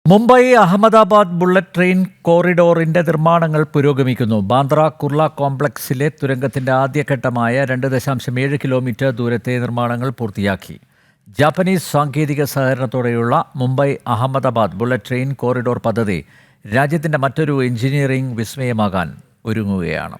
Mumbai Ahmedabad bullet train കോറിഡോറിന്റെ നിർമ്മാണങ്ങൾ പുരോഗമിക്കുന്നു. ബാന്ദ്ര കുർള കോംപ്ലക്സിലെ തുരങ്കത്തിന്റെ ആദ്യഘട്ടമായ 2.7 കിലോമീറ്റർ ദൂരത്തെ നിർമ്മാണങ്ങൾ പൂർത്തിയാക്കി. ജാപ്പനീസ് സാങ്കേതിക സഹകരണത്തോടെയുള്ള Mumbai Ahmedabad bullet train corridor പദ്ധതി രാജ്യത്തിന്റെ മറ്റൊരു എഞ്ചിനീയറിംഗ് വിസ്മയമാകാൻ ഒരുങ്ങുകയാണ്.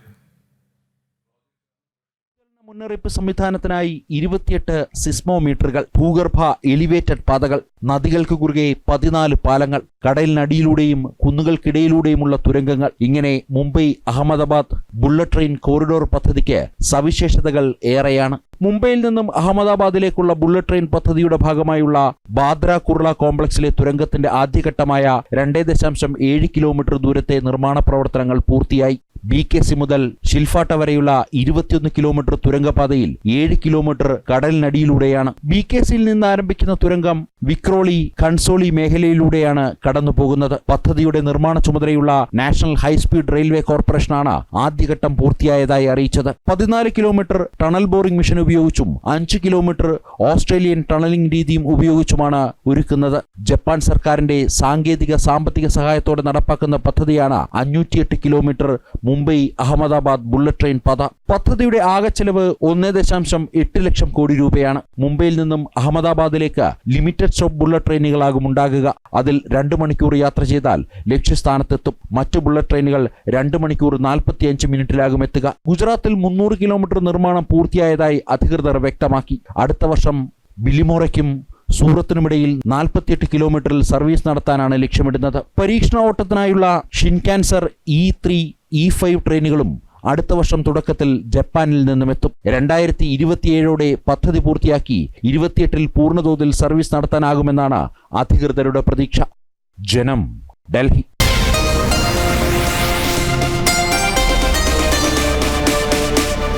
മുന്നറിയിപ്പ് സംവിധാനത്തിനായി 28 സിസ്മോമീറ്ററുകൾ, ഭൂഗർഭ എലിവേറ്റഡ് പാതകൾ, നദികൾക്ക് കുറുകെ 14 പാലങ്ങൾ, കടലിനടിയിലൂടെയും കുന്നുകൾക്കിടയിലൂടെയുമുള്ള തുരങ്കങ്ങൾ, ഇങ്ങനെ Mumbai Ahmedabad bullet train corridor പദ്ധതിക്ക് സവിശേഷതകൾ ഏറെയാണ്. മുംബൈയിൽ നിന്നും അഹമ്മദാബാദിലേക്കുള്ള ബുള്ളറ്റ് ട്രെയിൻ പദ്ധതിയുടെ ഭാഗമായുള്ള ബാന്ദ്ര കുർള കോംപ്ലക്സിലെ തുരങ്കത്തിന്റെ ആദ്യഘട്ടമായ 2.7 കിലോമീറ്റർ ദൂരത്തെ നിർമ്മാണ പ്രവർത്തനങ്ങൾ പൂർത്തിയായി. BKC മുതൽ ഷിൽഫാട്ട വരെയുള്ള 21 കിലോമീറ്റർ തുരങ്കപാതയിൽ 7 കിലോമീറ്റർ കടലിനടിയിലൂടെയാണ്. BKCയിൽ നിന്ന് ആരംഭിക്കുന്ന തുരങ്കം വിക്രോളി, ഖൻസോളി മേഖലയിലൂടെയാണ് കടന്നുപോകുന്നത്. പദ്ധതിയുടെ നിർമ്മാണ ചുമതലയുള്ള നാഷണൽ ഹൈസ്പീഡ് റെയിൽവേ കോർപ്പറേഷനാണ് ആദ്യഘട്ടം പൂർത്തിയായതായി അറിയിച്ചത്. 14 കിലോമീറ്റർ ടണൽ ബോറിംഗ് മെഷീൻ ഉപയോഗിച്ചും 5 കിലോമീറ്റർ ഓസ്ട്രേലിയൻ ടണലിംഗ് രീതിയും ഉപയോഗിച്ചുമാണ് ഒരുക്കുന്നത്. ജപ്പാൻ സർക്കാരിന്റെ സാമ്പത്തിക സഹായത്തോടെ നടപ്പാക്കുന്ന പദ്ധതിയാണ് 508 kilometre Mumbai Ahmedabad bullet train പാത. പദ്ധതിയുടെ ആകെ ചെലവ് 1.8 ലക്ഷം കോടി രൂപയാണ്. മുംബൈയിൽ നിന്നും അഹമ്മദാബാദിലേക്ക് ലിമിറ്റഡ് സ്റ്റോപ്പ് ബുള്ളറ്റ് ട്രെയിനുകളാകും ഉണ്ടാകുക. അതിൽ 2 മണിക്കൂർ യാത്ര ചെയ്താൽ ലക്ഷ്യസ്ഥാനത്തെത്തും. മറ്റു ബുള്ളറ്റ് ട്രെയിനുകൾ 2 മണിക്കൂർ 45 മിനിറ്റിലാകും എത്തുക. ഗുജറാത്തിൽ 300 കിലോമീറ്റർ നിർമ്മാണം പൂർത്തിയായതായി അധികൃതർ വ്യക്തമാക്കി. അടുത്ത വർഷം ബിലിമോറയ്ക്കും സൂറത്തിനുമിടയിൽ 48 കിലോമീറ്ററിൽ സർവീസ് നടത്താനാണ് ലക്ഷ്യമിടുന്നത്. പരീക്ഷണ ഓട്ടത്തിനായുള്ള ഷിൻകാൻസർ E3, E5 ട്രെയിനുകളും അടുത്ത വർഷം തുടക്കത്തിൽ ജപ്പാനിൽ നിന്നുമെത്തും. 2027ഓടെ പദ്ധതി പൂർത്തിയാക്കി 28ൽ പൂർണ്ണതോതിൽ സർവീസ് നടത്താനാകുമെന്നാണ് അധികൃതരുടെ പ്രതീക്ഷ. ജനം, ഡൽഹി.